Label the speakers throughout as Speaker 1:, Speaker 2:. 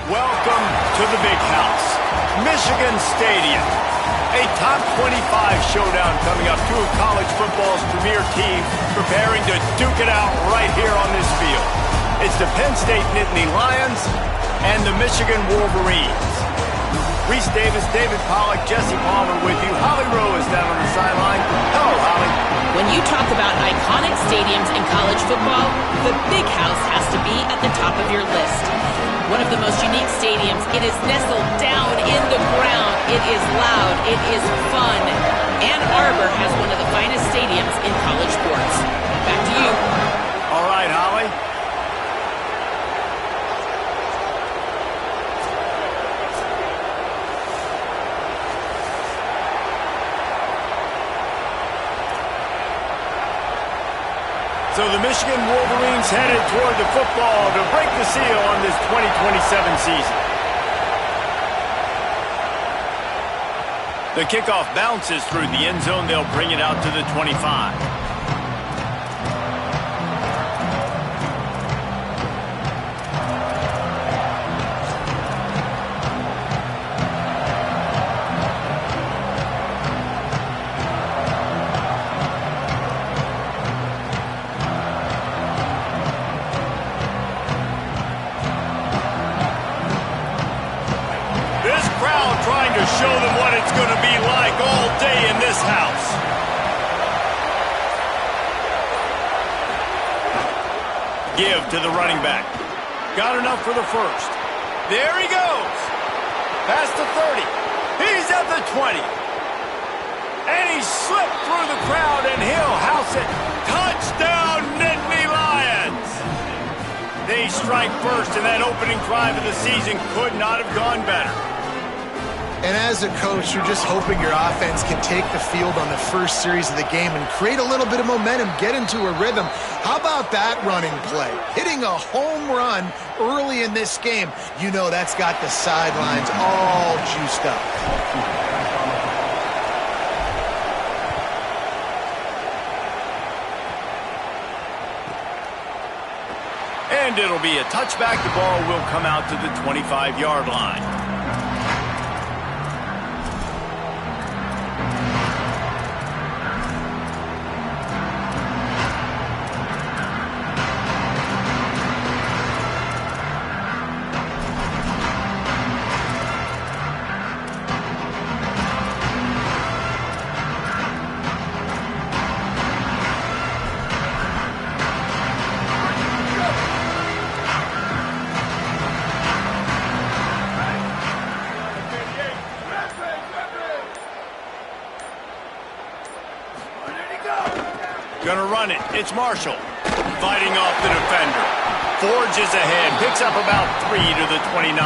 Speaker 1: Welcome to the big house, Michigan Stadium. A top 25 showdown coming up. Two of college football's premier teams preparing to duke it out right here on this field. It's the Penn State Nittany Lions and the Michigan Wolverines. Reese Davis, David Pollack, Jesse Palmer with you. Holly Rowe is down on the sideline. Hello, Holly.
Speaker 2: When you talk about iconic stadiums in college football, the Big House has to be at the top of your list. One of the most unique stadiums. It is nestled down in the ground. It is loud. It is fun. Ann Arbor has one of the finest stadiums in college sports. Back to you.
Speaker 1: All right, Holly. So the Michigan Wolverines headed toward the football to break the seal on this 2027 season. The kickoff bounces through the end zone. They'll bring it out to the 25. Trying to show them what it's going to be like all day in this house. Give to the running back. Got enough for the first. There he goes. Past the 30. He's at the 20. And he slipped through the crowd, and he'll house it. Touchdown, Nittany Lions. They strike first, and that opening drive of the season could not have gone better.
Speaker 3: And as a coach, you're just hoping your offense can take the field on the first series of the game and create a little bit of momentum, get into a rhythm. How about that running play? Hitting a home run early in this game. You know that's got the sidelines all juiced up.
Speaker 1: And it'll be a touchback. The ball will come out to the 25-yard line. Gonna run it. It's Marshall. Fighting off the defender. Forges ahead. Picks up about 3 to the 29.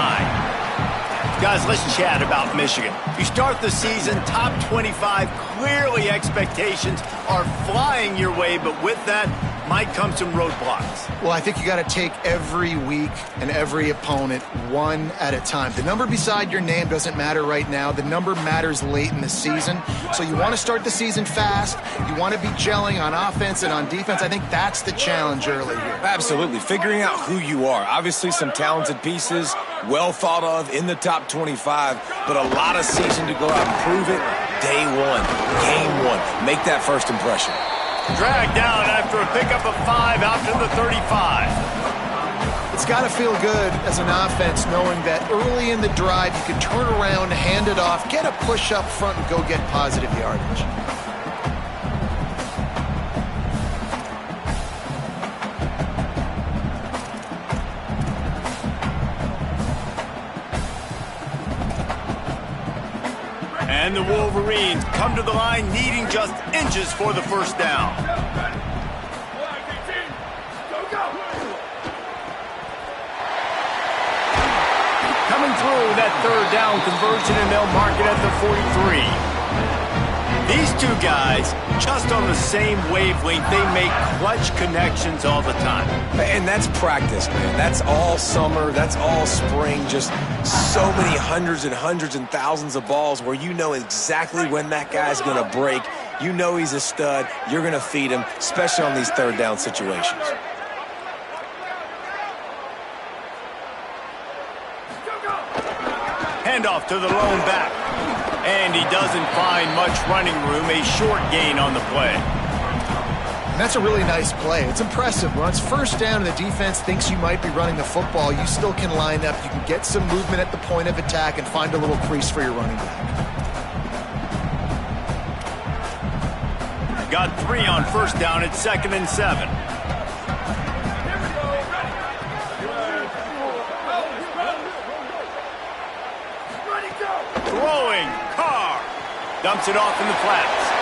Speaker 1: Guys, let's chat about Michigan. You start the season top 25. Clearly expectations are flying your way, but with that might come some roadblocks.
Speaker 3: Well, I think you got to take every week and every opponent one at a time. The number beside your name doesn't matter right now. The number matters late in the season. So you want to start the season fast. You want to be gelling on offense and on defense. I think that's the challenge early here.
Speaker 4: Absolutely. Figuring out who you are. Obviously some talented pieces, well thought of in the top 25, but a lot of season to go out and prove it. Day one, game one. Make that first impression.
Speaker 1: Dragged down after a pickup of 5 out to the 35.
Speaker 3: It's got to feel good as an offense knowing that early in the drive you can turn around, hand it off, get a push up front, and go get positive yardage.
Speaker 1: And the Wolverines come to the line needing just inches for the first down. Coming through that third down conversion, and they'll mark it at the 43. These two guys, just on the same wavelength, they make clutch connections all the time.
Speaker 4: And that's practice, man. That's all summer. That's all spring. Just so many hundreds and hundreds and thousands of balls where you know exactly when that guy's going to break. You know he's a stud. You're going to feed him, especially on these third down situations.
Speaker 1: Handoff to the lone back. And he doesn't find much running room. A short gain on the play.
Speaker 3: And that's a really nice play. It's impressive. When it's first down and the defense thinks you might be running the football, you still can line up. You can get some movement at the point of attack and find a little crease for your running back.
Speaker 1: Got 3 on first down at 2nd and 7. Throwing, Carr. Dumps it off in the flats.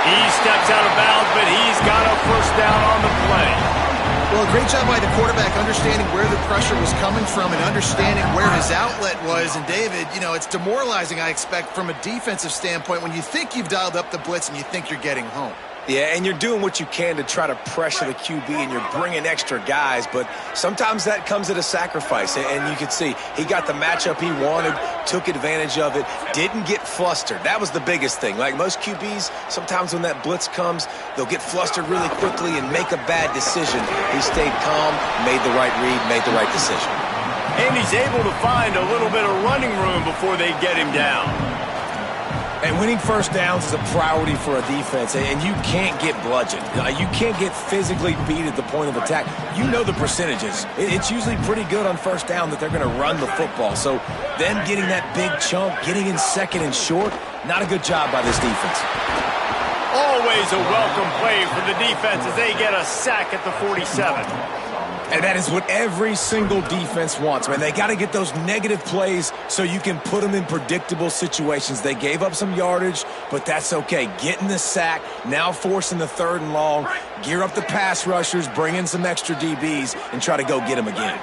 Speaker 1: He steps out of bounds, but he's got a first down on the play.
Speaker 3: Well, a great job by the quarterback understanding where the pressure was coming from and understanding where his outlet was. And, David, you know, it's demoralizing, I expect, from a defensive standpoint when you think you've dialed up the blitz and you think you're getting home.
Speaker 4: Yeah, and you're doing what you can to try to pressure the QB, and you're bringing extra guys, but sometimes that comes at a sacrifice, and you can see he got the matchup he wanted, took advantage of it, didn't get flustered. That was the biggest thing. Like most QBs, sometimes when that blitz comes, they'll get flustered really quickly and make a bad decision. He stayed calm, made the right read, made the right decision.
Speaker 1: And he's able to find a little bit of running room before they get him down.
Speaker 4: And winning first downs is a priority for a defense, and you can't get bludgeoned. You can't get physically beat at the point of attack. You know the percentages. It's usually pretty good on first down that they're going to run the football. So them getting that big chunk, getting in second and short, not a good job by this defense.
Speaker 1: Always a welcome play for the defense as they get a sack at the 47.
Speaker 4: And that is what every single defense wants, man. They got to get those negative plays so you can put them in predictable situations. They gave up some yardage, but that's okay. Getting the sack, now forcing the 3rd and long, gear up the pass rushers, bring in some extra DBs, and try to go get them again.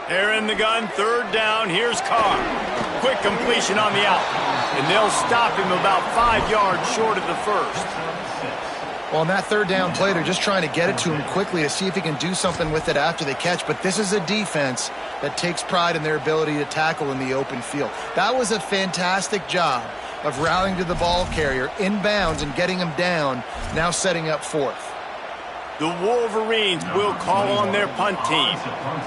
Speaker 1: They're in the gun, 3rd down. Here's Carr. Quick completion on the out. And they'll stop him about 5 yards short of the 1st.
Speaker 3: Well, on that 3rd down play, they're just trying to get it to him quickly to see if he can do something with it after they catch. But this is a defense that takes pride in their ability to tackle in the open field. That was a fantastic job of rallying to the ball carrier, inbounds, and getting him down, now setting up 4th.
Speaker 1: The Wolverines will call on their punt team.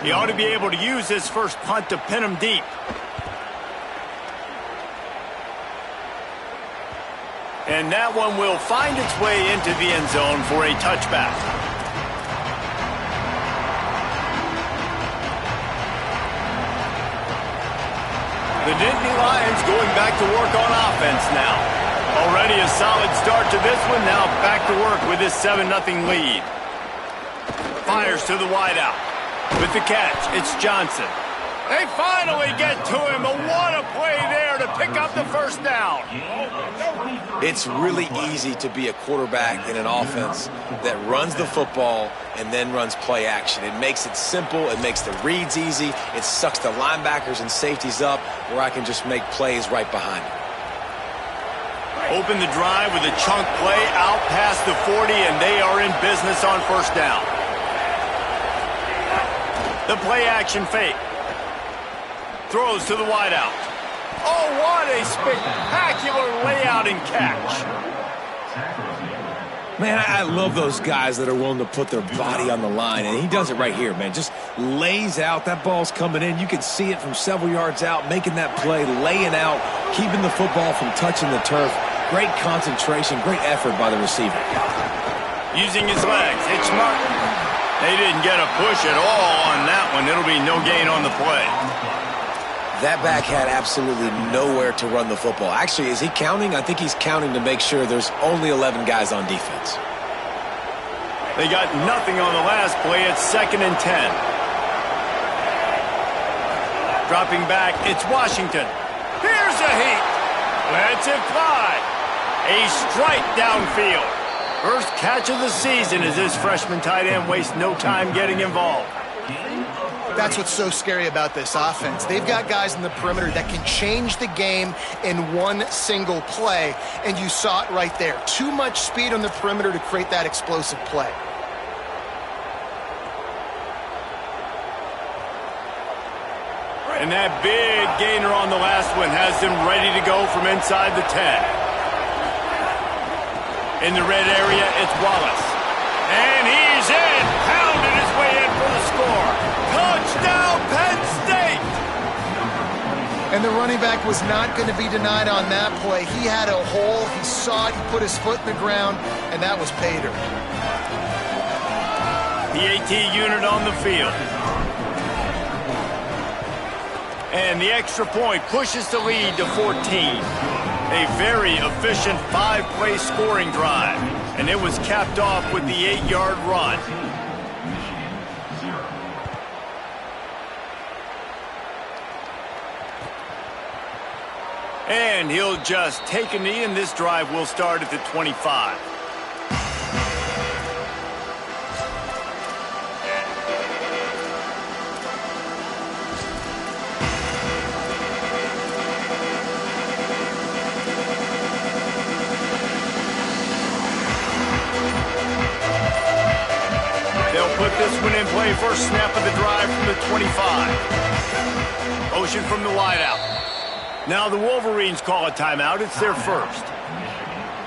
Speaker 1: He ought to be able to use his first punt to pin him deep. And that one will find its way into the end zone for a touchback. The Nittany Lions going back to work on offense now. Already a solid start to this one. Now back to work with this 7-0 lead. Fires to the wideout. With the catch, it's Johnson. They finally get to him. What a play there to pick up the first down.
Speaker 4: It's really easy to be a quarterback in an offense that runs the football and then runs play action. It makes it simple. It makes the reads easy. It sucks the linebackers and safeties up where I can just make plays right behind them.
Speaker 1: Open the drive with a chunk play out past the 40, and they are in business on first down. The play action fake. Throws to the wideout. Oh, what a spectacular layout and catch.
Speaker 4: Man, I love those guys that are willing to put their body on the line, and he does it right here, man. Just lays out. That ball's coming in. You can see it from several yards out, making that play, laying out, keeping the football from touching the turf. Great concentration, great effort by the receiver.
Speaker 1: Using his legs, it's Martin. They didn't get a push at all on that one. It'll be no gain on the play.
Speaker 4: That back had absolutely nowhere to run the football. Actually, is he counting? I think he's counting to make sure there's only 11 guys on defense.
Speaker 1: They got nothing on the last play. It's 2nd and 10. Dropping back, it's Washington. Here's a heat. Lets it fly. A strike downfield. First catch of the season as this freshman tight end wastes no time getting involved.
Speaker 3: That's what's so scary about this offense. They've got guys in the perimeter that can change the game in one single play, and you saw it right there. Too much speed on the perimeter to create that explosive play.
Speaker 1: And that big gainer on the last one has them ready to go from inside the 10. In the red area, it's Wallace. And he's in, pounding his way in for the score. Touchdown, Penn State!
Speaker 3: And the running back was not going to be denied on that play. He had a hole, he saw it, he put his foot in the ground, and that was pay dirt.
Speaker 1: The AT unit on the field. And the extra point pushes the lead to 14. A very efficient 5-play scoring drive. And it was capped off with the 8-yard run. And he'll just take a knee, and this drive will start at the 25. They'll put this one in play. First snap of the drive from the 25. Motion from the wideout. Now the Wolverines call a timeout. It's their first.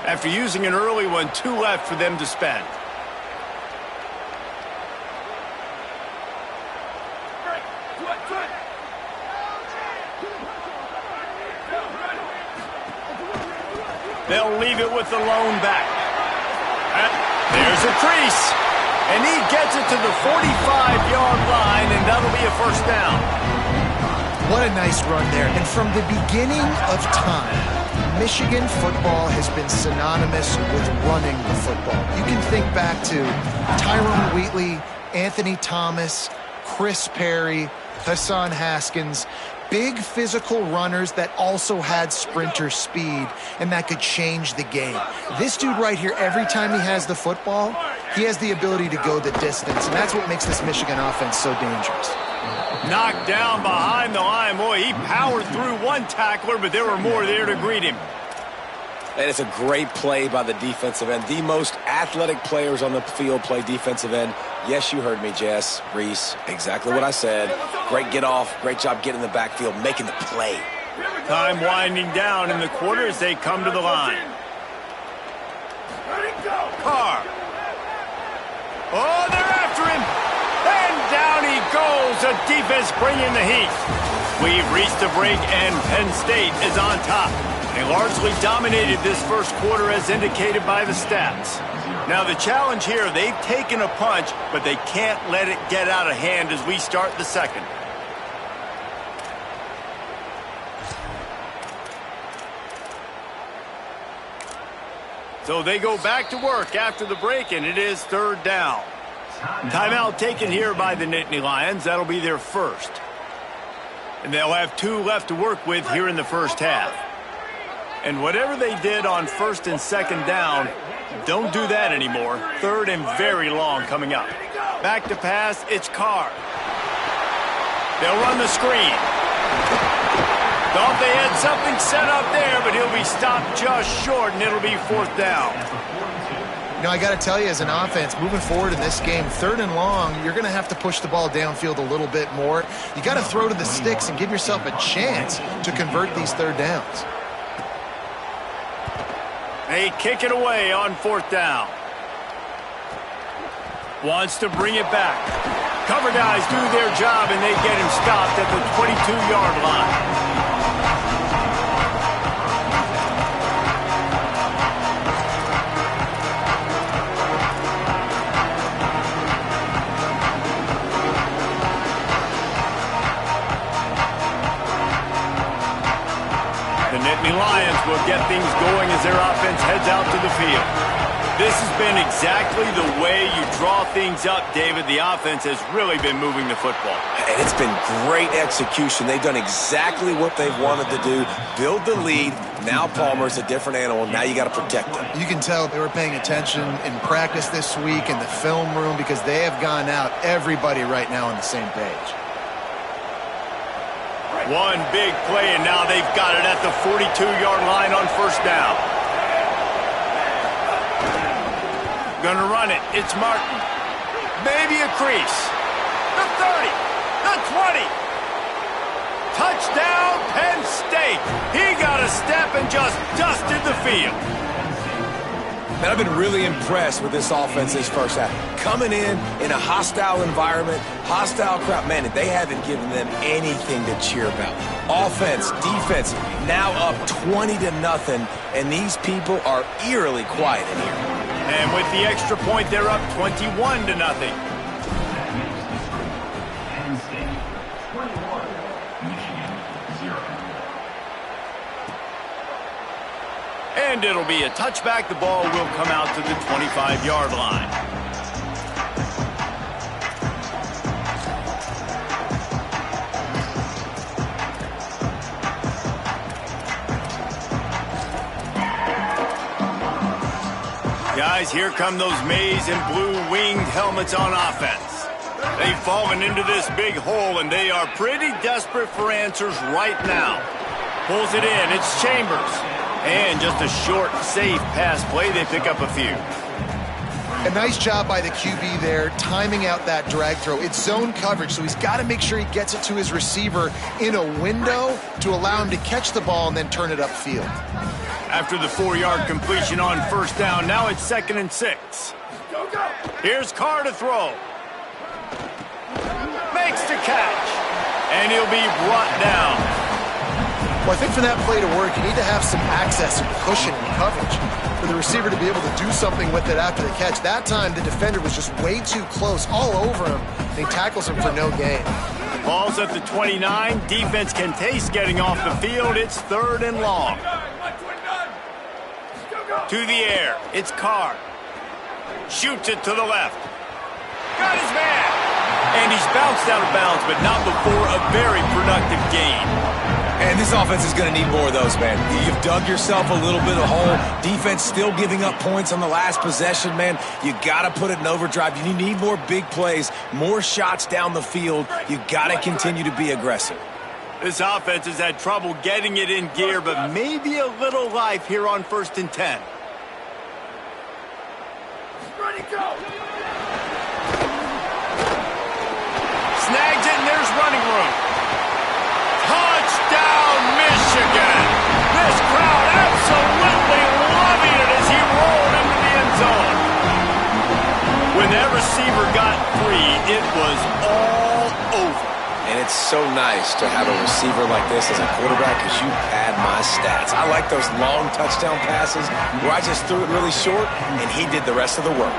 Speaker 1: After using an early one, 2 left for them to spend. They'll leave it with the lone back. There's a crease. And he gets it to the 45-yard line, and that'll be a first down.
Speaker 3: What a nice run there. And from the beginning of time, Michigan football has been synonymous with running the football. You can think back to Tyrone Wheatley, Anthony Thomas, Chris Perry, Hassan Haskins. Big physical runners that also had sprinter speed and that could change the game. This dude right here, every time he has the football, he has the ability to go the distance, and that's what makes this Michigan offense so dangerous.
Speaker 1: Knocked down behind the line. Boy, he powered through one tackler, but there were more there to greet him.
Speaker 4: And it's a great play by the defensive end. The most athletic players on the field play defensive end. Yes, you heard me, Jess, Reese. Exactly what I said. Great get off. Great job getting in the backfield, making the play.
Speaker 1: Time winding down in the quarter as they come to the line. Carr. Oh, they're after him. And down he goes. The defense bringing the heat. We've reached the break, and Penn State is on top. They largely dominated this first quarter as indicated by the stats. Now the challenge here, they've taken a punch, but they can't let it get out of hand as we start the second. So they go back to work after the break, and it is third down. Timeout taken here by the Nittany Lions. That'll be their first. And they'll have 2 left to work with here in the first half. And whatever they did on first and second down, don't do that anymore. Third and very long coming up. Back to pass, it's Carr. They'll run the screen. Thought they had something set up there, but he'll be stopped just short, and it'll be fourth down.
Speaker 3: You know, I got to tell you, as an offense, moving forward in this game, third and long, you're going to have to push the ball downfield a little bit more. You got to throw to the sticks and give yourself a chance to convert these third downs.
Speaker 1: They kick it away on fourth down. Wants to bring it back. Cover guys do their job, and they get him stopped at the 22-yard line. The Nittany Lions will get things going as their offense heads out to the field. This has been exactly the way you draw things up, David. The offense has really been moving the football.
Speaker 4: And it's been great execution. They've done exactly what they've wanted to do. Build the lead. Now Palmer's a different animal. Now you got to protect him.
Speaker 3: You can tell they were paying attention in practice this week in the film room because they have gone out, everybody right now on the same page.
Speaker 1: One big play, and now they've got it at the 42-yard line on first down. Gonna run it. It's Martin. Maybe a crease. The 30. The 20. Touchdown, Penn State. He got a step and just dusted the field.
Speaker 4: Man, I've been really impressed with this offense this first half. Coming in a hostile environment, hostile crowd, man, they haven't given them anything to cheer about. Offense, defense, now up 20-0, and these people are eerily quiet in here.
Speaker 1: And with the extra point, they're up 21-0. And it'll be a touchback. The ball will come out to the 25-yard line. Guys, here come those maize and blue winged helmets on offense. They've fallen into this big hole, and they are pretty desperate for answers right now. Pulls it in. It's Chambers. And just a short, safe pass play. They pick up a few.
Speaker 3: A nice job by the QB there, timing out that drag throw. It's zone coverage, so he's got to make sure he gets it to his receiver in a window to allow him to catch the ball and then turn it upfield.
Speaker 1: After the 4-yard completion on first down, now it's 2nd and 6. Here's Carr to throw. Makes the catch. And he'll be brought down.
Speaker 3: Well, I think for that play to work, you need to have some access and cushion and coverage for the receiver to be able to do something with it after the catch. That time, the defender was just way too close, all over him, and he tackles him for no gain.
Speaker 1: Ball's at the 29. Defense can taste getting off the field. It's 3rd and long. To the air. It's Carr. Shoots it to the left. Got his man. And he's bounced out of bounds, but not before a very productive gain.
Speaker 4: And this offense is going to need more of those, man. You've dug yourself a little bit of a hole. Defense still giving up points on the last possession, man. You got to put it in overdrive. You need more big plays, more shots down the field. You got to continue to be aggressive.
Speaker 1: This offense has had trouble getting it in gear, but maybe a little life here on 1st and 10. Ready, go! Snags it, and there's running room. Touchdown, Michigan! This crowd absolutely loving it as he rolled into the end zone. When that receiver got free, it was all over.
Speaker 4: And it's so nice to have a receiver like this as a quarterback because you pad my stats. I like those long touchdown passes where I just threw it really short and he did the rest of the work.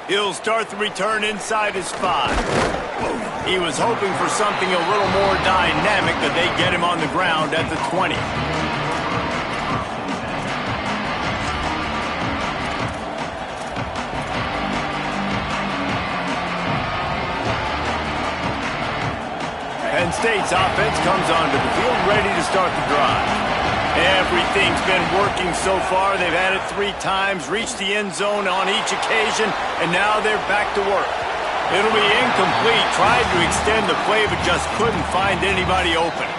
Speaker 1: He'll start the return inside his 5. He was hoping for something a little more dynamic, but they get him on the ground at the 20. Penn State's offense comes onto the field ready to start the drive. Everything's been working so far. They've had it 3 times, reached the end zone on each occasion, and now they're back to work. It'll be incomplete. Tried to extend the play, but just couldn't find anybody open.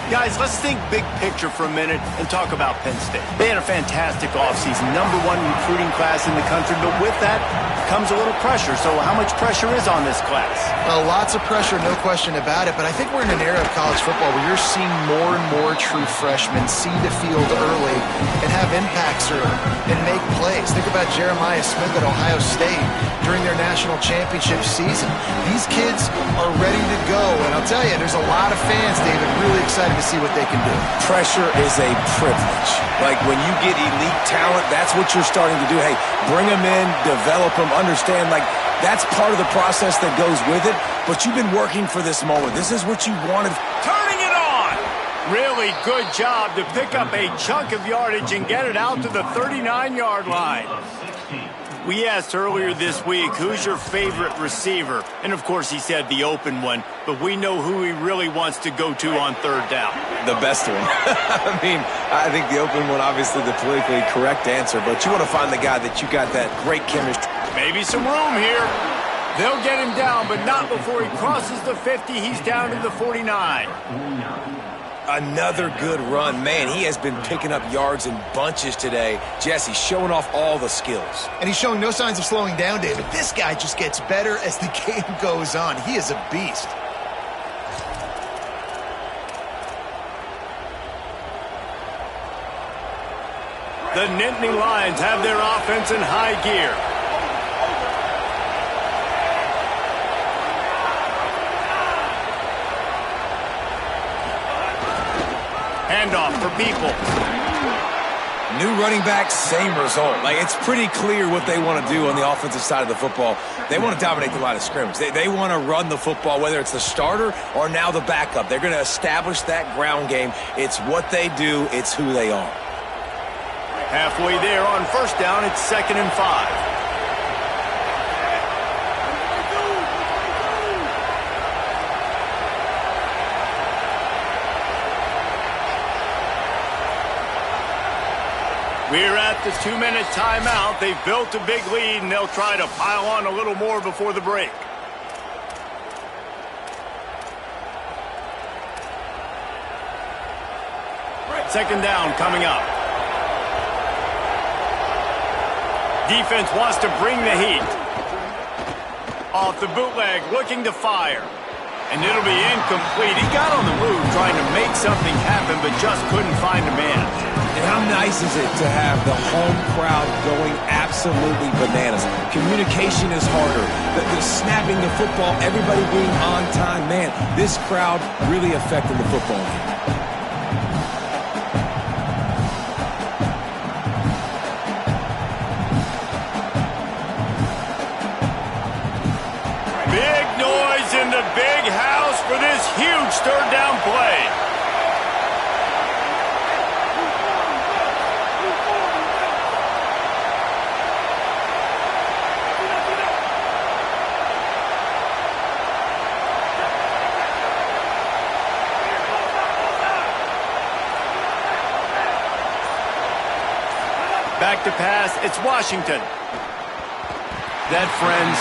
Speaker 1: Guys, let's think big picture for a minute and talk about Penn State. They had a fantastic offseason, #1 recruiting class in the country, but with that comes a little pressure. So how much pressure is on this class?
Speaker 3: Well, lots of pressure, no question about it, but I think we're in an era of college football where you're seeing more and more true freshmen see the field early and have impacts early and make plays. Think about Jeremiah Smith at Ohio State during their national championship season. These kids are ready to go, and I'll tell you, there's a lot of fans, David, really excited to see what they can do.
Speaker 4: Pressure is a privilege. Like when you get elite talent, that's what you're starting to do. Hey, bring them in, develop them, understand, like that's part of the process that goes with it, but you've been working for this moment. This is what you wanted.
Speaker 1: Turning it on! Really good job to pick up a chunk of yardage and get it out to the 39-yard line. We asked earlier this week, who's your favorite receiver? And, of course, he said the open one, but we know who he really wants to go to on 3rd down.
Speaker 4: The best one. I mean, I think the open one, obviously the politically correct answer, but you want to find the guy that you got that great chemistry.
Speaker 1: Maybe some room here. They'll get him down, but not before he crosses the 50. He's down to the 49.
Speaker 4: Another good run. Man, he has been picking up yards in bunches today. Jesse showing off all the skills.
Speaker 3: And he's showing no signs of slowing down, David. This guy just gets better as the game goes on. He is a beast.
Speaker 1: The Nittany Lions have their offense in high gear. Handoff for People.
Speaker 4: New running back, same result. Like, it's pretty clear what they want to do on the offensive side of the football. They want to dominate the line of scrimmage. They want to run the football, whether it's the starter or now the backup. They're going to establish that ground game. It's what they do. It's who they are.
Speaker 1: Halfway there on first down, it's 2nd and 5. We're at the 2-minute timeout. They've built a big lead, and they'll try to pile on a little more before the break. Second down coming up. Defense wants to bring the heat. Off the bootleg, looking to fire. And it'll be incomplete. He got on the move trying to make something happen, but just couldn't find a man.
Speaker 4: And how nice is it to have the home crowd going absolutely bananas? Communication is harder. The snapping the football, everybody being on time. Man, this crowd really affected the football game.
Speaker 1: Big noise in the big house for this huge third down play. Back to pass, it's Washington. That, friends,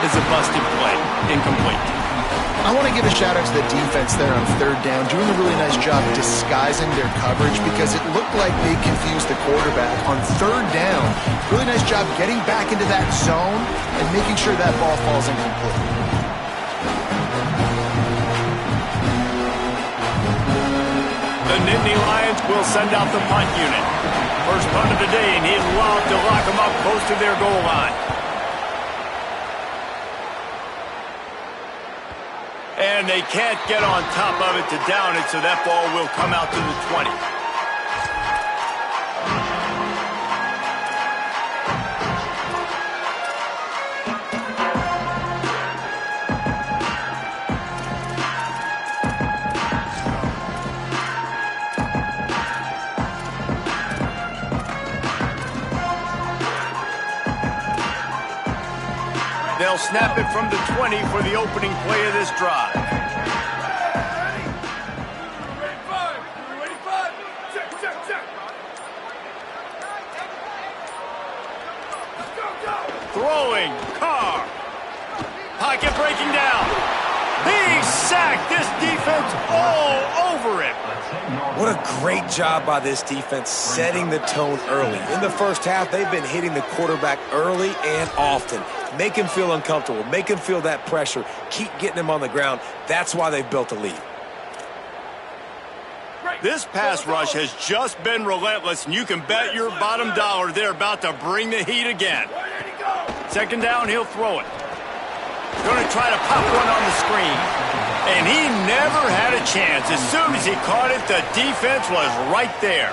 Speaker 1: is a busted play. Incomplete.
Speaker 3: I want to give a shout-out to the defense there on third down, doing a really nice job disguising their coverage because it looked like they confused the quarterback on third down. Really nice job getting back into that zone and making sure that ball falls incomplete.
Speaker 1: The Nittany Lions will send out the punt unit. First punt of the day, and he'd love to lock them up close to their goal line. And they can't get on top of it to down it, so that ball will come out to the 20. They'll snap it from the 20 for the opening play of this drive. Throwing, Carr. Pocket breaking down. He's sacked. This defense all over him.
Speaker 4: What a great job by this defense setting the tone early. In the first half, they've been hitting the quarterback early and often. Make him feel uncomfortable. Make him feel that pressure. Keep getting him on the ground. That's why they've built a lead.
Speaker 1: This pass rush has just been relentless, and you can bet your bottom dollar they're about to bring the heat again. Second down, he'll throw it. Going to try to pop one on the screen. And he never had a chance. As soon as he caught it, the defense was right there.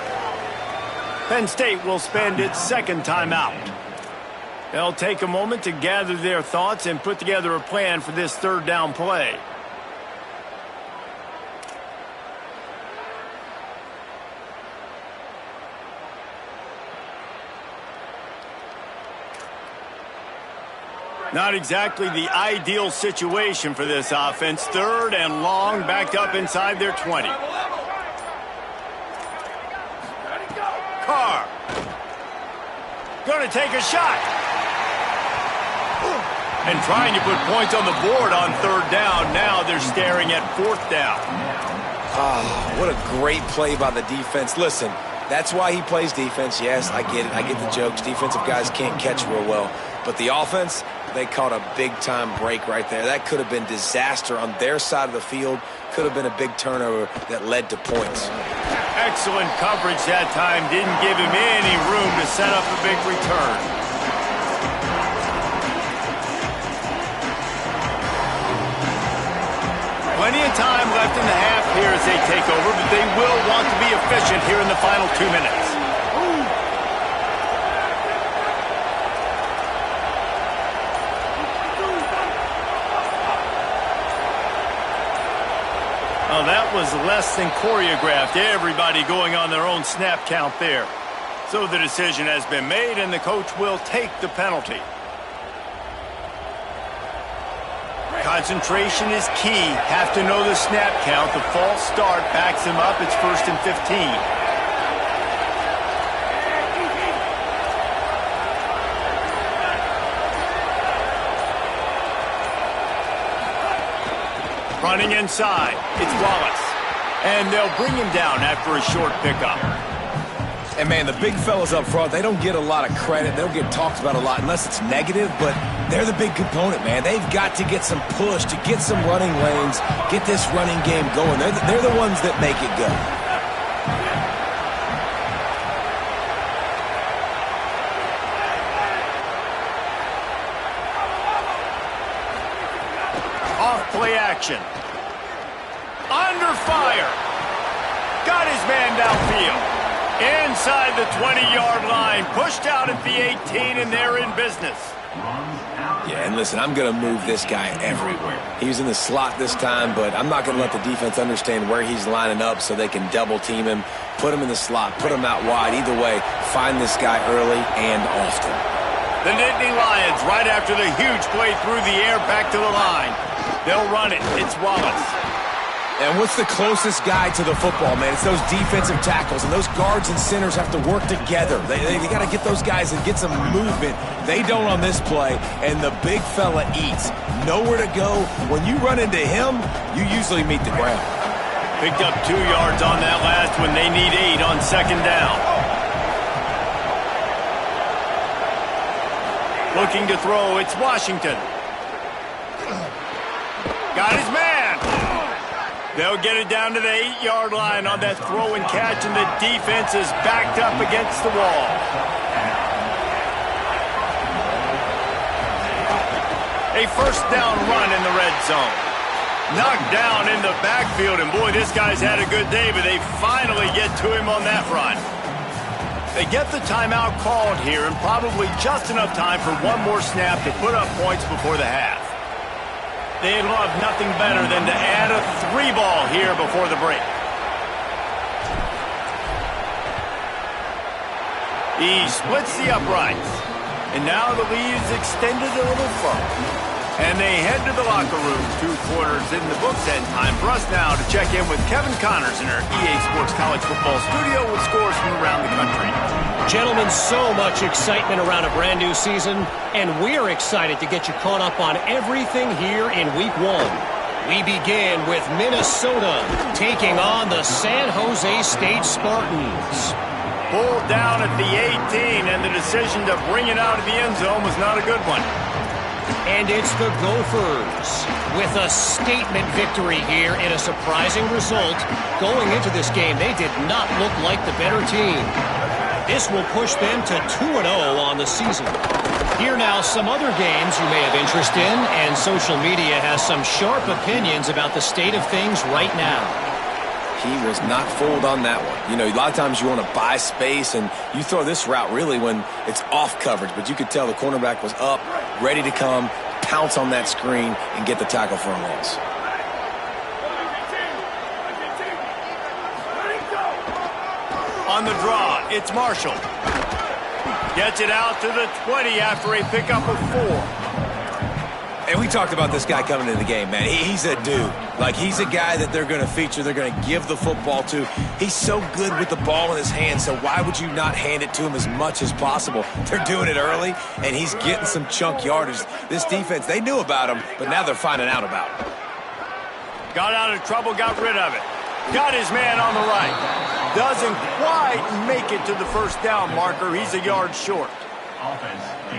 Speaker 1: Penn State will spend its second timeout. They'll take a moment to gather their thoughts and put together a plan for this third down play. Not exactly the ideal situation for this offense. Third and long, backed up inside their 20. Carr. Going to take a shot. And trying to put points on the board on third down. Now they're staring at fourth down.
Speaker 4: What a great play by the defense. Listen, that's why he plays defense. Yes, I get it. I get the jokes. Defensive guys can't catch real well. But the offense, they caught a big-time break right there. That could have been disaster on their side of the field. Could have been a big turnover that led to points.
Speaker 1: Excellent coverage that time. Didn't give him any room to set up a big return. Plenty of time left in the half here as they take over, but they will want to be efficient here in the final 2 minutes. Oh, that was less than choreographed. Everybody going on their own snap count there. So the decision has been made, and the coach will take the penalty. Concentration is key. Have to know the snap count. The false start backs him up. It's 1st and 15. Running inside, it's Wallace. And they'll bring him down after a short pickup.
Speaker 4: And, man, the big fellas up front, they don't get a lot of credit. They don't get talked about a lot unless it's negative, but they're the big component, man. They've got to get some push, to get some running lanes, get this running game going. They're the ones that make it go.
Speaker 1: Off-play action. Under fire. Got his man downfield. Inside the 20-yard line. Pushed out at the 18, and they're in business.
Speaker 4: Yeah, and listen, I'm going to move this guy everywhere. He's in the slot this time, but I'm not going to let the defense understand where he's lining up so they can double-team him, put him in the slot, put him out wide. Either way, find this guy early and often.
Speaker 1: The Nittany Lions right after the huge play through the air back to the line. They'll run it. It's Wallace.
Speaker 4: And what's the closest guy to the football, man? It's those defensive tackles, and those guards and centers have to work together. They got to get those guys and get some movement. They don't on this play, and the big fella eats. Nowhere to go. When you run into him, you usually meet the ground.
Speaker 1: Picked up 2 yards on that last one. They need 8 on 2nd down. Looking to throw, it's Washington. Got his man. They'll get it down to the 8-yard line on that throw and catch, and the defense is backed up against the wall. A 1st down run in the red zone. Knocked down in the backfield, and boy, this guy's had a good day, but they finally get to him on that run. They get the timeout called here, and probably just enough time for one more snap to put up points before the half. They'd love nothing better than to add a 3-ball here before the break. He splits the uprights. And now the lead is extended a little further. And they head to the locker room. 2 quarters in the books, and time for us now to check in with Kevin Connors in our EA Sports College Football studio with scores from around the country.
Speaker 5: Gentlemen, so much excitement around a brand new season, and we're excited to get you caught up on everything here in Week 1. We begin with Minnesota taking on the San Jose State Spartans.
Speaker 1: Pulled down at the 18, and the decision to bring it out of the end zone was not a good one.
Speaker 5: And it's the Gophers with a statement victory here in a surprising result. Going into this game, they did not look like the better team. This will push them to 2-0 on the season. Here now, some other games you may have interest in, and social media has some sharp opinions about the state of things right now.
Speaker 4: He was not fooled on that one. You know, a lot of times you want to buy space, and you throw this route really when it's off coverage, but you could tell the cornerback was up, ready to come, pounce on that screen, and get the tackle for a loss.
Speaker 1: On the draw, it's Marshall. Gets it out to the 20 after a pickup of 4.
Speaker 4: And we talked about this guy coming into the game, man. He's a dude. Like, he's a guy that they're going to feature, they're going to give the football to. He's so good with the ball in his hand, so why would you not hand it to him as much as possible? They're doing it early, and he's getting some chunk yardage. This defense, they knew about him, but now they're finding out about him.
Speaker 1: Got out of trouble, got rid of it. Got his man on the right. Doesn't quite make it to the 1st down marker. He's a yard short.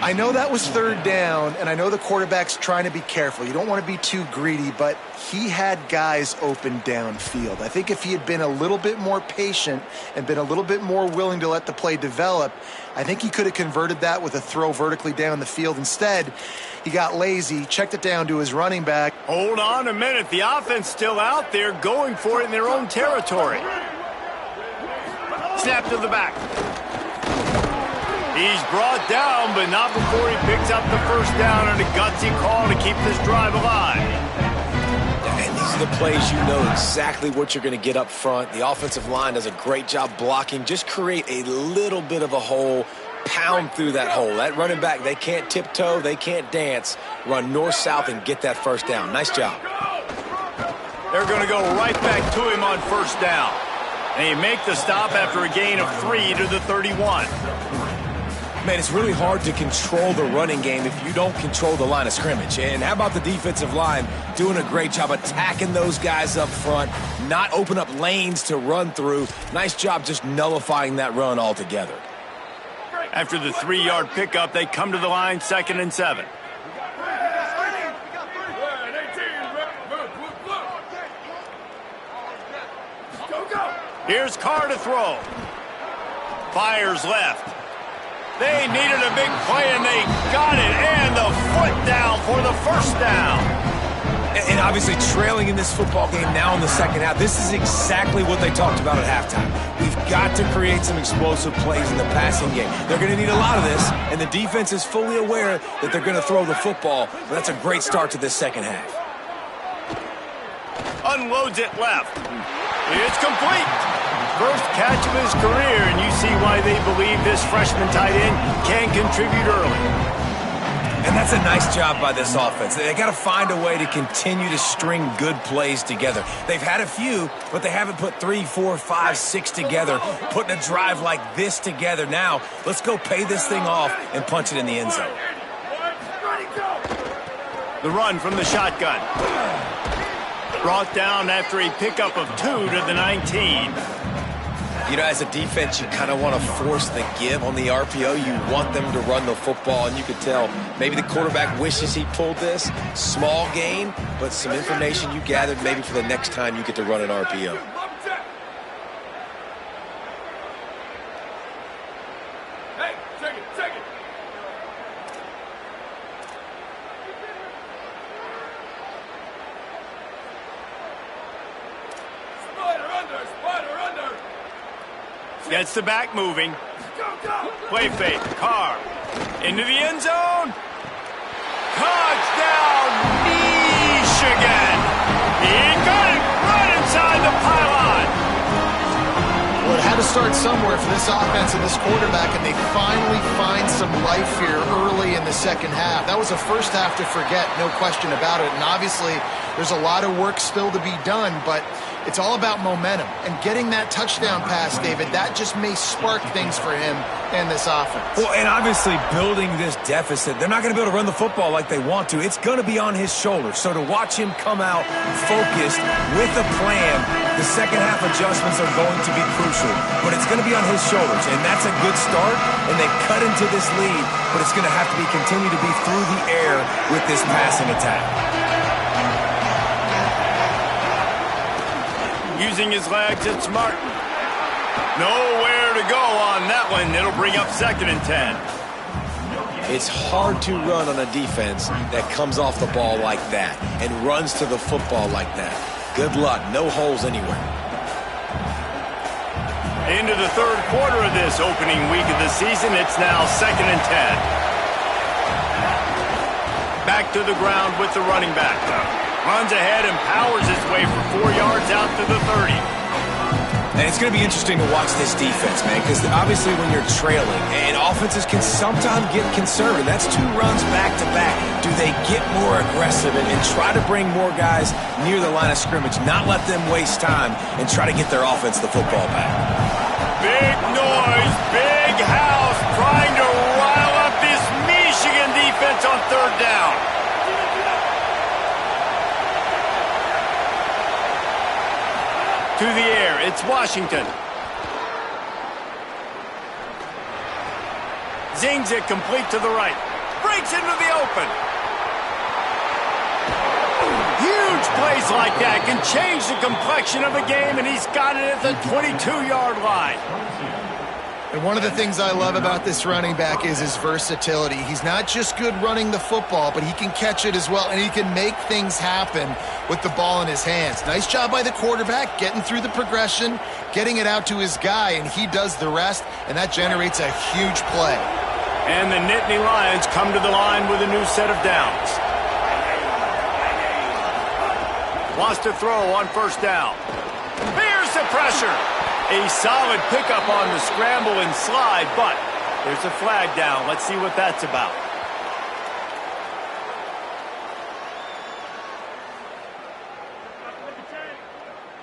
Speaker 3: I know that was third down, and I know the quarterback's trying to be careful. You don't want to be too greedy, but he had guys open downfield. I think if he had been a little bit more patient and been a little bit more willing to let the play develop, I think he could have converted that with a throw vertically down the field. Instead, he got lazy, checked it down to his running back.
Speaker 1: Hold on a minute. The offense still out there going for it in their own territory. Snap to the back. He's brought down, but not before he picks up the first down and a gutsy call to keep this drive alive.
Speaker 4: And these are the plays you know exactly what you're going to get up front. The offensive line does a great job blocking. Just create a little bit of a hole, pound through that hole. That running back, they can't tiptoe, they can't dance. Run north-south and get that first down. Nice job.
Speaker 1: They're going to go right back to him on first down. And he make the stop after a gain of 3 to the 31.
Speaker 4: Man, it's really hard to control the running game if you don't control the line of scrimmage. And how about the defensive line doing a great job attacking those guys up front, not open up lanes to run through. Nice job just nullifying that run altogether.
Speaker 1: After the 3-yard pickup, they come to the line 2nd and 7. Here's Carr to throw. Fires left. They needed a big play, and they got it. And the foot down for the first down.
Speaker 4: And obviously trailing in this football game now in the second half, this is exactly what they talked about at halftime. We've got to create some explosive plays in the passing game. They're going to need a lot of this, and the defense is fully aware that they're going to throw the football. But that's a great start to this second half.
Speaker 1: Unloads it left. It's complete. First catch of his career, and you see why they believe this freshman tight end can contribute early.
Speaker 4: And that's a nice job by this offense. They got to find a way to continue to string good plays together. They've had a few, but they haven't put 3, 4, 5, 6 together, putting a drive like this together. Now, let's go pay this thing off and punch it in the end zone.
Speaker 1: The run from the shotgun. Brought down after a pickup of 2 to the 19.
Speaker 4: You know, as a defense, you kind of want to force the give on the RPO. You want them to run the football, and you could tell maybe the quarterback wishes he pulled this. Small gain, but some information you gathered maybe for the next time you get to run an RPO.
Speaker 6: Hey, take it, take it. Spider under.
Speaker 1: Gets the back moving. Play fake. Carr. Into the end zone. Touchdown, Michigan. He got it right inside the pylon.
Speaker 3: Well, it had to start somewhere for this offense and this quarterback, and they finally find some life here early in the second half. That was a first half to forget, no question about it. And obviously, there's a lot of work still to be done, but it's all about momentum. And getting that touchdown pass, David, that just may spark things for him and this offense.
Speaker 4: Well, and obviously building this deficit, they're not going to be able to run the football like they want to. It's going to be on his shoulders. So to watch him come out focused with a plan, the second half adjustments are going to be crucial. But it's going to be on his shoulders, and that's a good start. And they cut into this lead, but it's going to have to be continue to be through the air with this passing attack.
Speaker 1: Using his legs, it's Martin. Nowhere to go on that one. It'll bring up 2nd and 10.
Speaker 4: It's hard to run on a defense that comes off the ball like that and runs to the football like that. Good luck. No holes anywhere.
Speaker 1: Into the third quarter of this opening week of the season, it's now 2nd and 10. Back to the ground with the running back. Runs ahead and powers his way for 4 yards out to the 30.
Speaker 4: And it's going to be interesting to watch this defense, man, because obviously when you're trailing, and offenses can sometimes get conservative. That's 2 runs back-to-back. Do they get more aggressive and try to bring more guys near the line of scrimmage, not let them waste time, and try to get their offense the football back?
Speaker 1: Big noise, big house, trying to rile up this Michigan defense on 3rd down. To the air, it's Washington. Zings it complete to the right. Breaks into the open. Huge plays like that can change the complexion of a game, and he's got it at the 22-yard line.
Speaker 3: And one of the things I love about this running back is his versatility. He's not just good running the football, but he can catch it as well, and he can make things happen with the ball in his hands. Nice job by the quarterback, getting through the progression, getting it out to his guy, and he does the rest, and that generates a huge play.
Speaker 1: And the Nittany Lions come to the line with a new set of downs. Wants to throw on first down. Fears the pressure. A solid pickup on the scramble and slide, but there's a flag down. Let's see what that's about.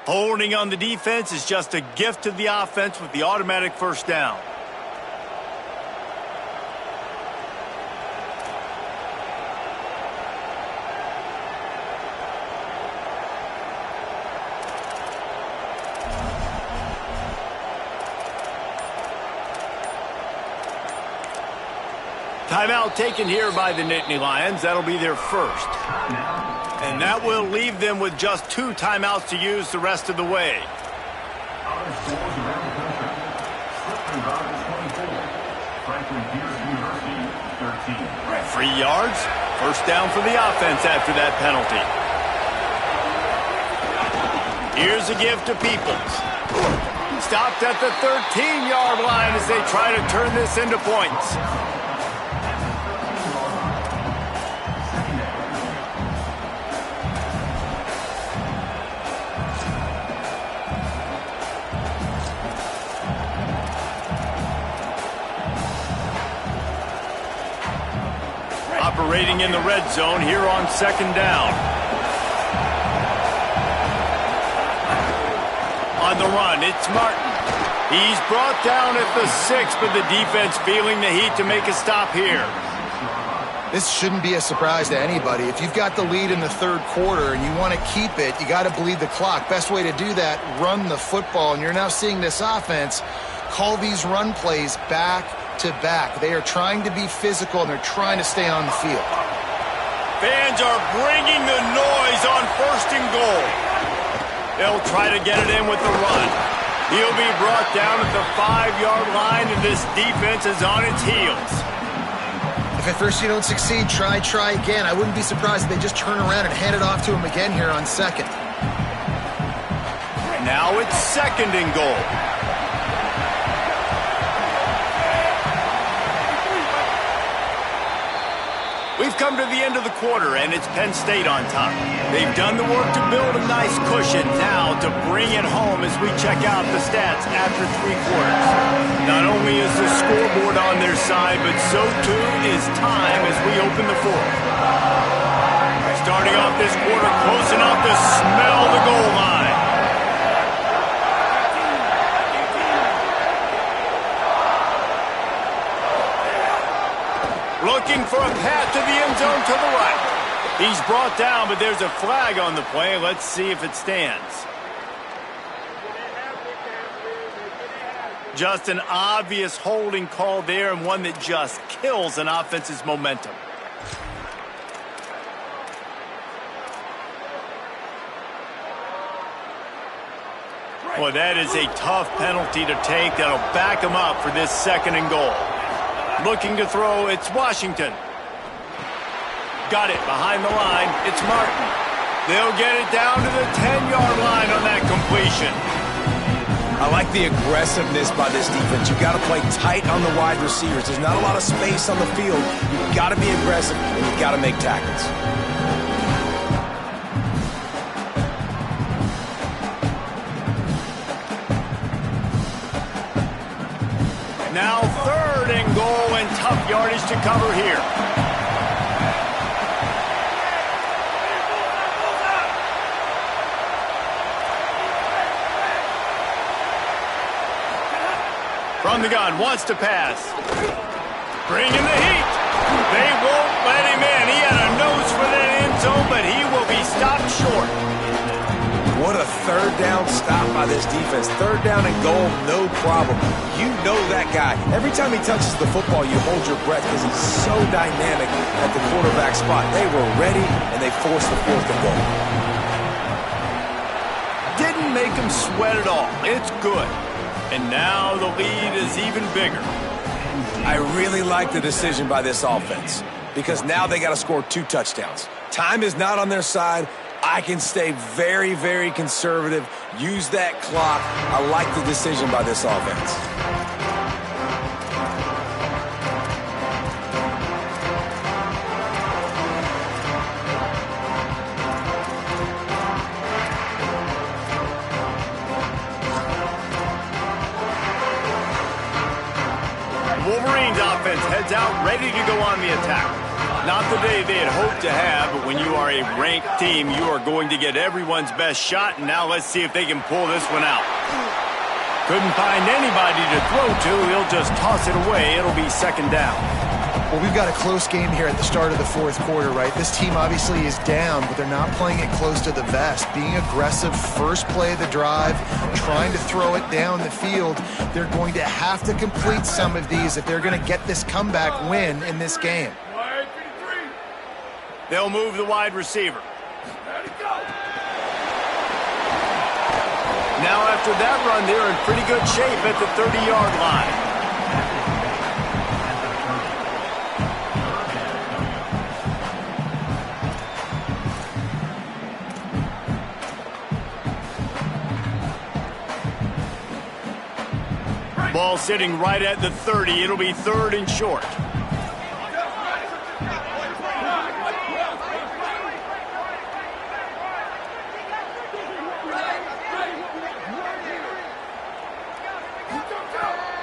Speaker 1: Holding on the defense is just a gift to the offense with the automatic first down. Timeout taken here by the Nittany Lions. That'll be their first. And that will leave them with just 2 timeouts to use the rest of the way. 3 yards. First down for the offense after that penalty. Here's a give to Peoples. Stopped at the 13-yard line as they try to turn this into points. Operating in the red zone here on second down. On the run, it's Martin. He's brought down at the 6, but the defense feeling the heat to make a stop here.
Speaker 3: This shouldn't be a surprise to anybody. If you've got the lead in the third quarter and you want to keep it, you got to bleed the clock. Best way to do that, run the football. And you're now seeing this offense call these run plays back to back. They are trying to be physical, and they're trying to stay on the field.
Speaker 1: Fans are bringing the noise on first and goal. They'll try to get it in with the run. He'll be brought down at the 5-yard line, and this defense is on its heels.
Speaker 3: If at first you don't succeed, try again. I wouldn't be surprised if they just turn around and hand it off to him again here on second.
Speaker 1: Now it's second and goal. We've come to the end of the quarter, and it's Penn State on top. They've done the work to build a nice cushion now to bring it home as we check out the stats after 3 quarters. Not only is the scoreboard on their side, but so too is time as we open the fourth. Starting off this quarter close enough to smell the goal line. Looking for a path to the end zone to the right. He's brought down, but there's a flag on the play. Let's see if it stands. Just an obvious holding call there, and one that just kills an offense's momentum. Boy, that is a tough penalty to take that'll back him up for this second and goal. Looking to throw, it's Washington. Got it behind the line, it's Martin. They'll get it down to the 10-yard line on that completion.
Speaker 4: I like the aggressiveness by this defense. You've got to play tight on the wide receivers. There's not a lot of space on the field. You've got to be aggressive, and you've got to make tackles.
Speaker 1: Now third and goal, and tough yardage to cover here. From the gun, wants to pass. Bringing the heat. They won't let him in. He had a nose for that end zone, but he will be stopped short.
Speaker 4: What a third down stop by this defense. Third down and goal, no problem. You know that guy. Every time he touches the football, you hold your breath because he's so dynamic at the quarterback spot. They were ready, and they forced the fourth and goal.
Speaker 1: Didn't make him sweat at all. It's good. And now the lead is even bigger.
Speaker 4: I really like the decision by this offense because now they got to score 2 touchdowns. Time is not on their side. I can stay very, very conservative, use that clock. I like the decision by this offense.
Speaker 1: Wolverines offense heads out, ready to go on the attack. Not the day they had hoped to have, but when you are a ranked team, you are going to get everyone's best shot, and now let's see if they can pull this one out. Couldn't find anybody to throw to. He'll just toss it away. It'll be second down.
Speaker 3: Well, we've got a close game here at the start of the fourth quarter, right? This team obviously is down, but they're not playing it close to the vest. Being aggressive, first play of the drive, trying to throw it down the field. They're going to have to complete some of these if they're going to get this comeback win in this game.
Speaker 1: They'll move the wide receiver. Now after that run, they're in pretty good shape at the 30-yard line. Ball sitting right at the 30. It'll be third and short.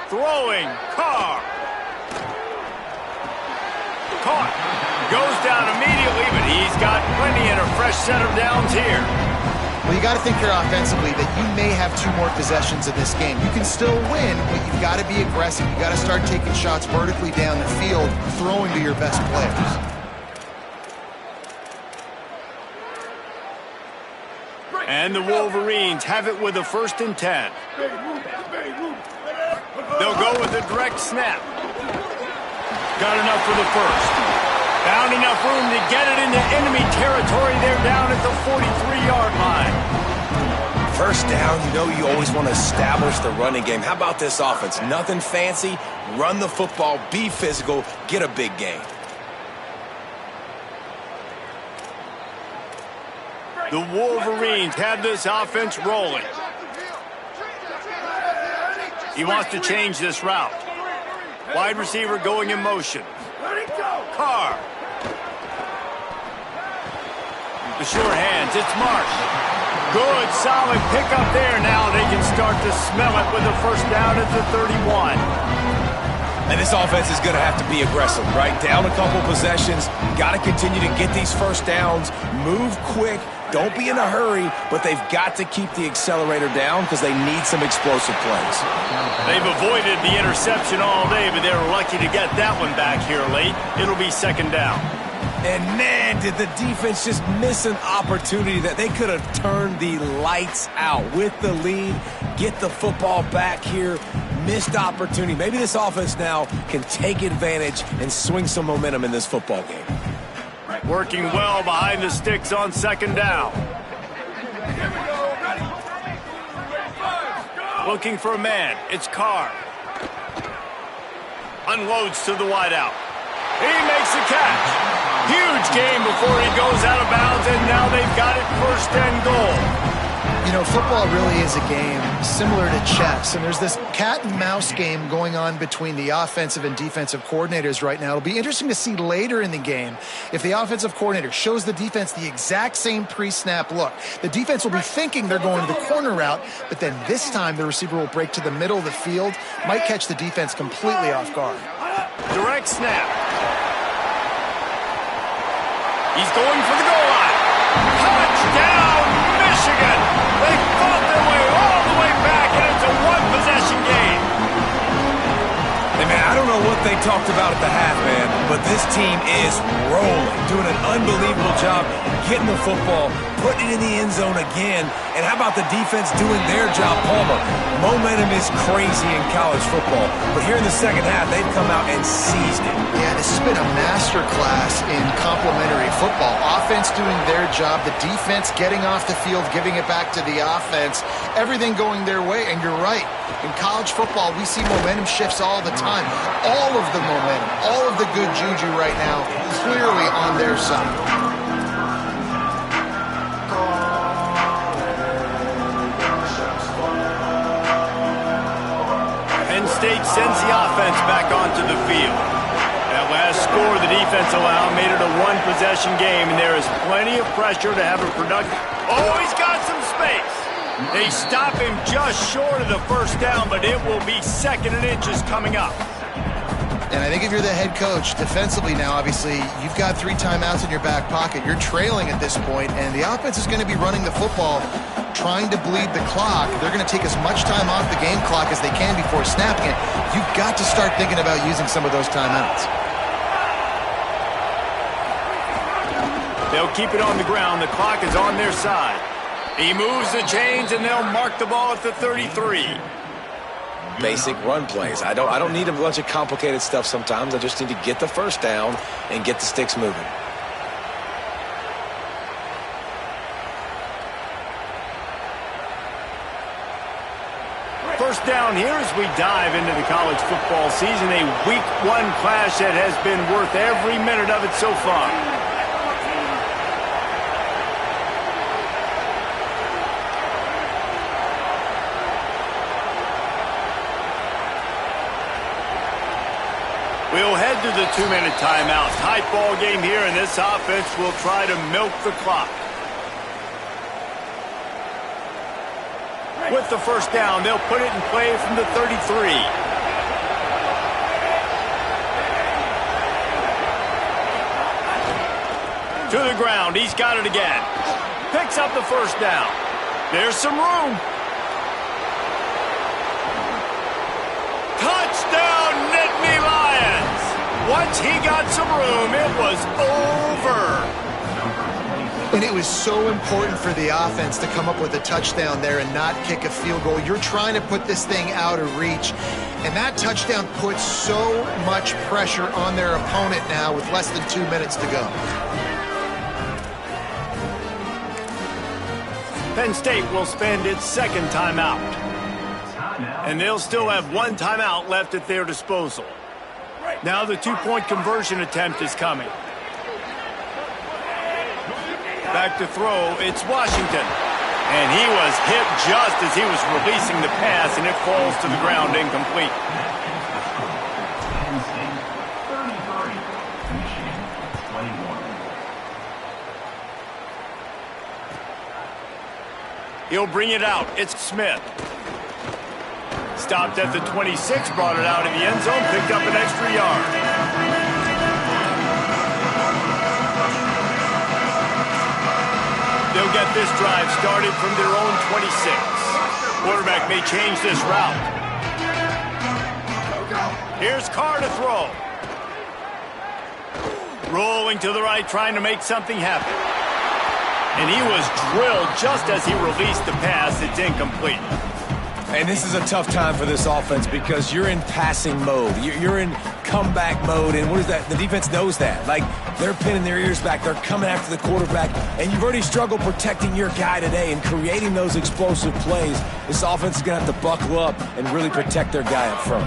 Speaker 1: Throwing, Carr. Caught. Goes down immediately, but he's got plenty and a fresh set of downs here.
Speaker 3: Well, you got to think here offensively that you may have 2 more possessions in this game. You can still win, but you've got to be aggressive. You got to start taking shots vertically down the field, throwing to your best players.
Speaker 1: And the Wolverines have it with a 1st and 10. They'll go with a direct snap. Got enough for the first. Found enough room to get it into enemy territory. They're down at the 43-yard line.
Speaker 4: First down, you know you always want to establish the running game. How about this offense? Nothing fancy. Run the football, be physical, get a big gain.
Speaker 1: The Wolverines have this offense rolling. He wants to change this route. Wide receiver going in motion. Carr. The short hands, it's Marsh. Good, solid pickup there. Now they can start to smell it with a first down at the 31.
Speaker 4: And this offense is going to have to be aggressive, right? Down a couple possessions. Got to continue to get these first downs. Move quick. Don't be in a hurry, but they've got to keep the accelerator down because they need some explosive plays.
Speaker 1: They've avoided the interception all day, but they're lucky to get that one back here late. It'll be second down.
Speaker 4: And man, did the defense just miss an opportunity that they could have turned the lights out with the lead, get the football back here. Missed opportunity. Maybe this offense now can take advantage and swing some momentum in this football game.
Speaker 1: Working well behind the sticks on second down. Looking for a man. It's Carr. Unloads to the wideout. He makes the catch. Huge game before he goes out of bounds, and now they've got it 1st and goal.
Speaker 3: You know, football really is a game similar to chess, and there's this cat and mouse game going on between the offensive and defensive coordinators right now. It'll be interesting to see later in the game if the offensive coordinator shows the defense the exact same pre-snap look. The defense will be thinking they're going to the corner route, but then this time the receiver will break to the middle of the field, might catch the defense completely off guard.
Speaker 1: Direct snap. He's going for the goal line. Touchdown, Michigan! They fought their way all the way back, and it's a 1-possession game.
Speaker 4: Hey, man, I don't know what what they talked about at the half, man, but this team is rolling, doing an unbelievable job getting the football, putting it in the end zone again, and how about the defense doing their job, Palmer? Momentum is crazy in college football, but here in the second half, they've come out and seized it.
Speaker 3: Yeah, this has been a masterclass in complementary football. Offense doing their job, the defense getting off the field, giving it back to the offense, everything going their way, and you're right. In college football, we see momentum shifts all the time. All of the momentum, all of the good juju right now, clearly on their side.
Speaker 1: Penn State sends the offense back onto the field. That last score the defense allowed made it a one-possession game, and there is plenty of pressure to have a productive... Oh, he's got some space. They stop him just short of the first down, but it will be second and inches coming up.
Speaker 3: And I think if you're the head coach, defensively now, obviously, you've got 3 timeouts in your back pocket. You're trailing at this point, and the offense is going to be running the football, trying to bleed the clock. They're going to take as much time off the game clock as they can before snapping it. You've got to start thinking about using some of those timeouts.
Speaker 1: They'll keep it on the ground. The clock is on their side. He moves the chains, and they'll mark the ball at the 33.
Speaker 4: Basic run plays. I don't need a bunch of complicated stuff sometimes. I just need to get the first down and get the sticks moving.
Speaker 1: First down here as we dive into the college football season. A week 1 clash that has been worth every minute of it so far. We'll head to the 2-minute timeout. Tight ball game here, and this offense will try to milk the clock. With the first down, they'll put it in play from the 33. To the ground, he's got it again. Picks up the first down. There's some room. Touchdown, Nittany Lions! Once he got some room, it was over.
Speaker 3: And it was so important for the offense to come up with a touchdown there and not kick a field goal. You're trying to put this thing out of reach, and that touchdown puts so much pressure on their opponent now with less than 2 minutes to go.
Speaker 1: Penn State will spend its second timeout. And they'll still have 1 timeout left at their disposal. Now the 2-point conversion attempt is coming. Back to throw, it's Washington. And he was hit just as he was releasing the pass, and it falls to the ground incomplete. He'll bring it out. It's Smith. Stopped at the 26, brought it out of the end zone, picked up an extra yard. They'll get this drive started from their own 26. Quarterback may change this route. Here's Carr to throw. Rolling to the right, trying to make something happen. And he was drilled just as he released the pass. It's incomplete.
Speaker 4: And this is a tough time for this offense because you're in passing mode. You're in comeback mode, and what is that? The defense knows that. Like, they're pinning their ears back. They're coming after the quarterback, and you've already struggled protecting your guy today and creating those explosive plays. This offense is going to have to buckle up and really protect their guy up front.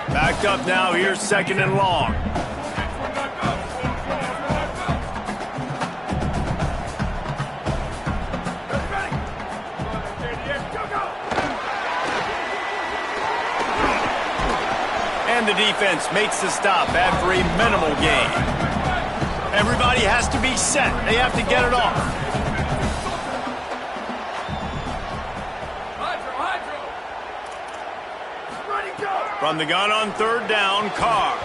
Speaker 1: Backed up now. Here's 2nd and long. And the defense makes the stop after a minimal gain. Everybody has to be set. They have to get it off. From the gun on 3rd down, Carr.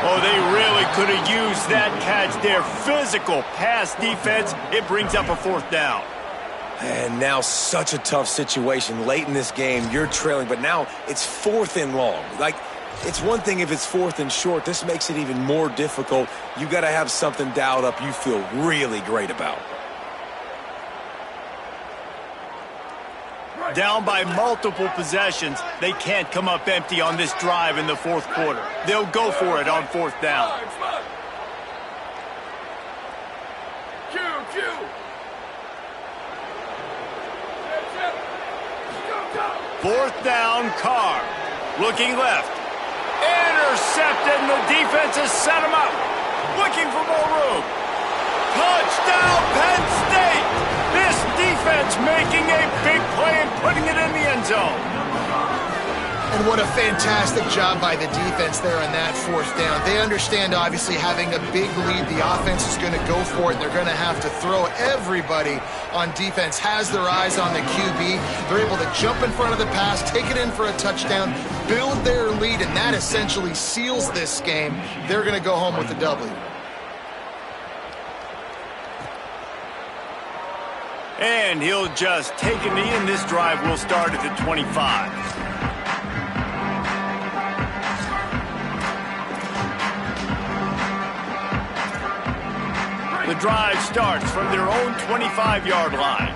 Speaker 1: Oh, they really could have used that catch there. Physical pass defense. It brings up a 4th down.
Speaker 4: And now such a tough situation. Late in this game, you're trailing, but now it's 4th and long. Like, It's one thing if it's 4th and short. This makes it even more difficult. You got to have something dialed up you feel really great about.
Speaker 1: Down by multiple possessions, they can't come up empty on this drive in the 4th quarter. They'll go for it on 4th down.
Speaker 6: Q.
Speaker 1: 4th down, Carr. Looking left. Intercepted, and the defense has set him up. Looking for more room. Touchdown, Penn State! This defense making a big play and putting it in the end zone.
Speaker 3: And what a fantastic job by the defense there on that 4th down. They understand, obviously, having a big lead. The offense is going to go for it. They're going to have to throw. Everybody on defense has their eyes on the QB. They're able to jump in front of the pass, take it in for a touchdown, build their lead, and that essentially seals this game. They're going to go home with the W.
Speaker 1: And he'll just take a knee, and this drive will start at the 25. The drive starts from their own 25-yard line.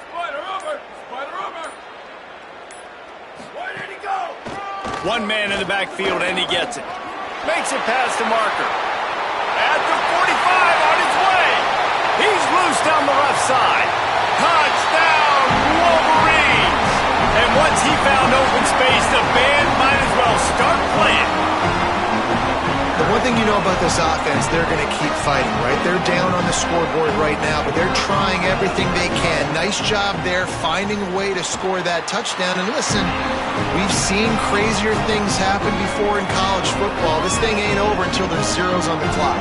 Speaker 6: Spider over! Where did he go?
Speaker 1: One man in the backfield, and he gets it. Makes it past the marker. At the 45, on his way. He's loose down the left side. Touchdown, Wolverines! And once he found open space, the band might as well start playing.
Speaker 3: The one thing you know about this offense, they're going to keep fighting, right? They're down on the scoreboard right now, but they're trying everything they can. Nice job there, finding a way to score that touchdown. And listen, we've seen crazier things happen before in college football. This thing ain't over until there's zeros on the clock.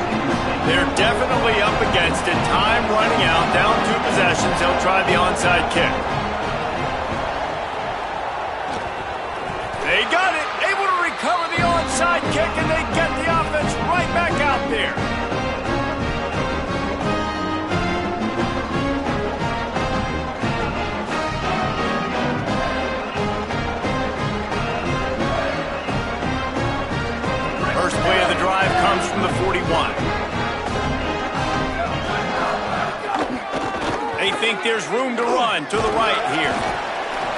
Speaker 1: They're definitely up against it. Time running out, down 2 possessions. They'll try the onside kick. They got it, able to recover the onside kick, and they get the offense right back out there. First play of the drive comes from the 41. They think there's room to run to the right here.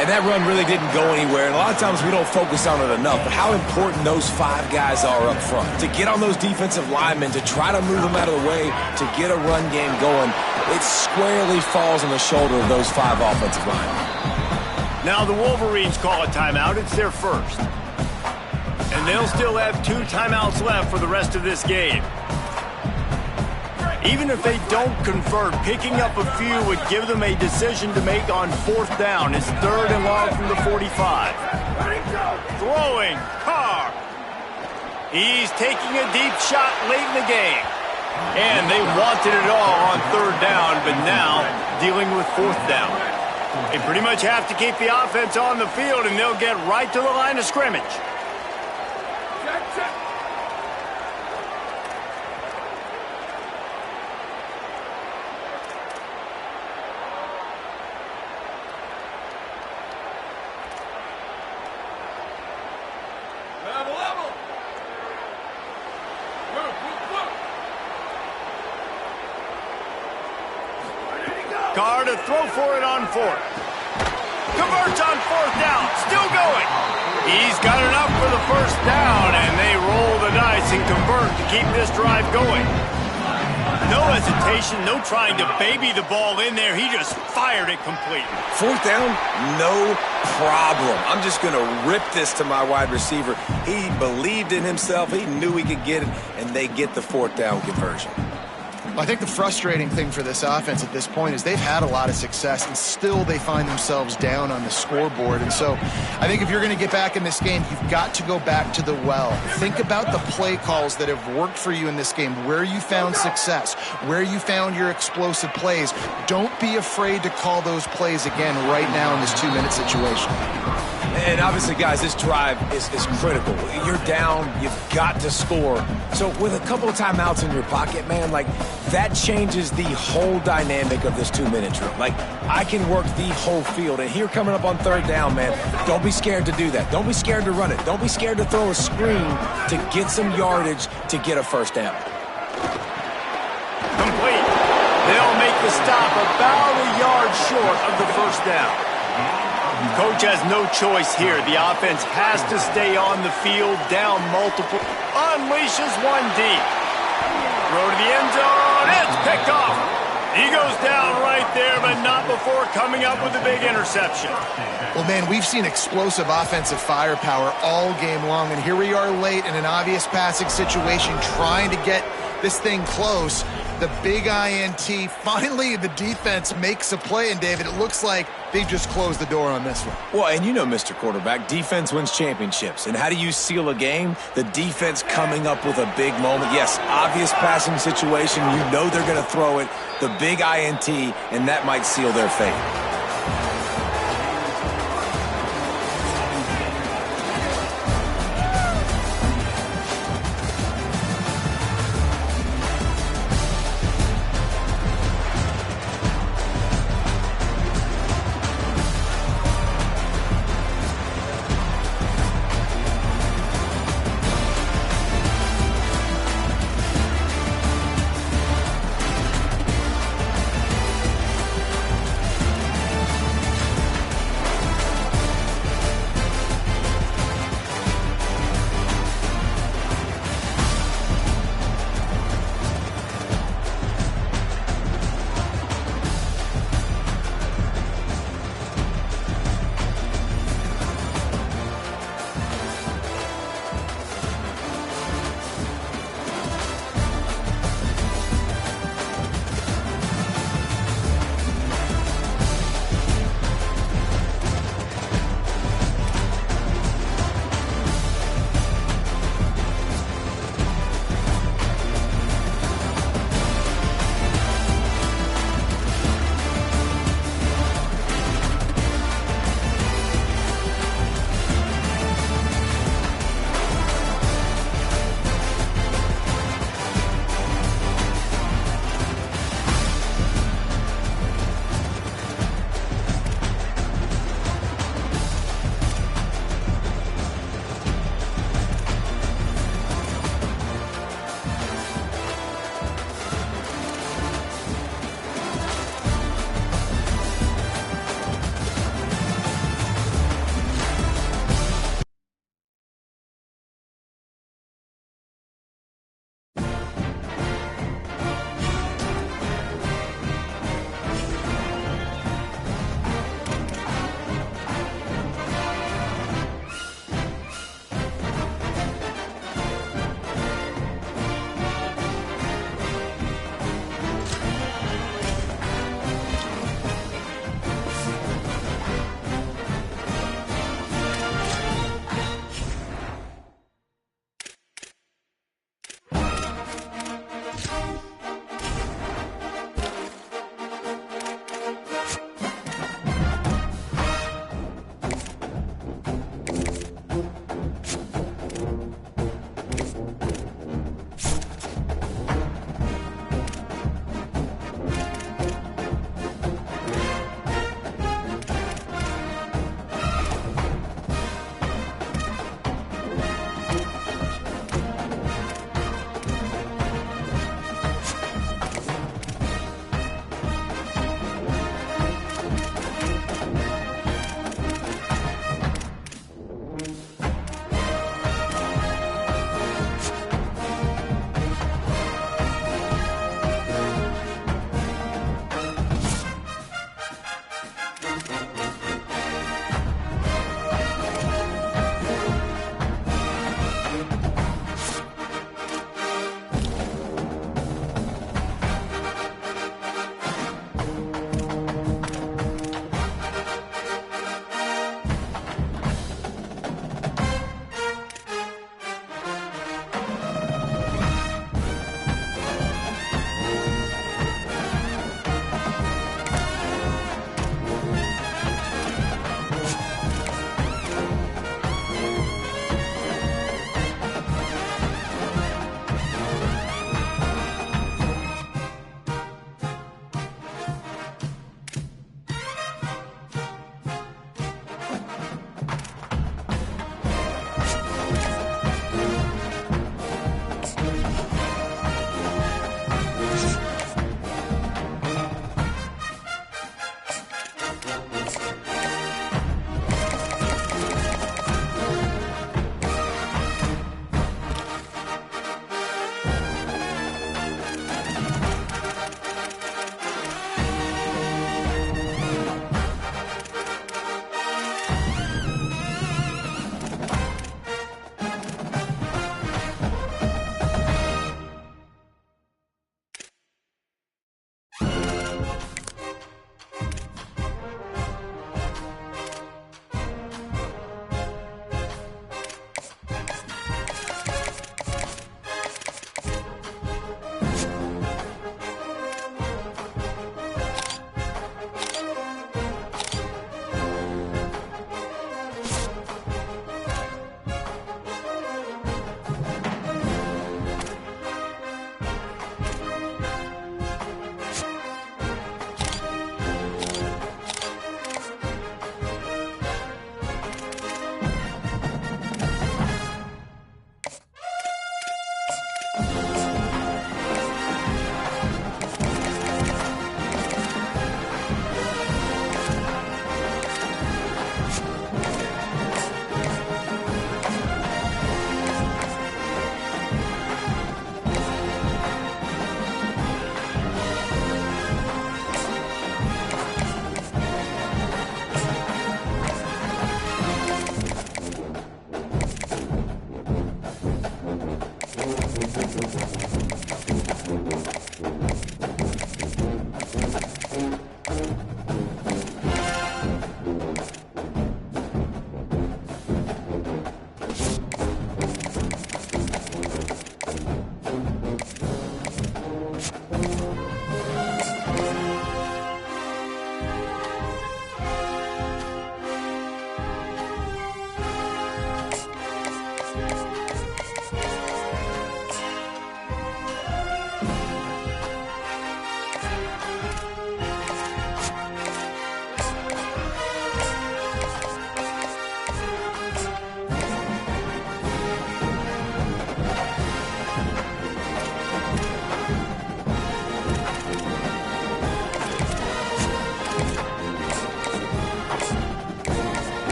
Speaker 4: And that run really didn't go anywhere. And a lot of times we don't focus on it enough, but how important those 5 guys are up front. To get on those defensive linemen, to try to move them out of the way, to get a run game going, it squarely falls on the shoulder of those 5 offensive linemen.
Speaker 1: Now the Wolverines call a timeout. It's their first. And they'll still have 2 timeouts left for the rest of this game. Even if they don't convert, picking up a few would give them a decision to make on 4th down. It's 3rd and long from the 45. Throwing, Carr. He's taking a deep shot late in the game. And they wanted it all on 3rd down, but now dealing with 4th down. They pretty much have to keep the offense on the field, and they'll get right to the line of scrimmage.
Speaker 6: Check. Level. Move. Where did he go?
Speaker 1: Carr to throw for it on 4th. Converts on 4th down. Still going. He's got enough for the 1st down, and they roll the dice and convert to keep this drive going. No hesitation, no trying to baby the ball in there. He just fired it completely.
Speaker 4: 4th down, no problem. I'm just going to rip this to my wide receiver. He believed in himself. He knew he could get it, and they get the 4th down conversion.
Speaker 3: I think the frustrating thing for this offense at this point is they've had a lot of success, and still they find themselves down on the scoreboard. And so I think if you're going to get back in this game, you've got to go back to the well. Think about the play calls that have worked for you in this game, where you found success, where you found your explosive plays. Don't be afraid to call those plays again right now in this 2-minute situation.
Speaker 4: And obviously, guys, this drive is critical. You're down. You've got to score. So with a couple of timeouts in your pocket, man, like, that changes the whole dynamic of this 2-minute drill. Like, I can work the whole field. And here coming up on third down, man, don't be scared to do that. Don't be scared to run it. Don't be scared to throw a screen to get some yardage to get a first down.
Speaker 1: Complete. They'll make the stop about a yard short of the first down. Coach has no choice here. The offense has to stay on the field, down multiple. Unleashes one deep. Throw to the end zone. It's picked off. He goes down right there, but not before coming up with a big interception.
Speaker 3: Well, man, we've seen explosive offensive firepower all game long, and here we are late in an obvious passing situation trying to get this thing close. The big INT. Finally, the defense makes a play, and David, it looks like they just closed the door on this one.
Speaker 4: Well, and you know, Mr. Quarterback, defense wins championships. And how do you seal a game? The defense coming up with a big moment. Yes, obvious passing situation. You know they're going to throw it. The big INT, and that might seal their fate.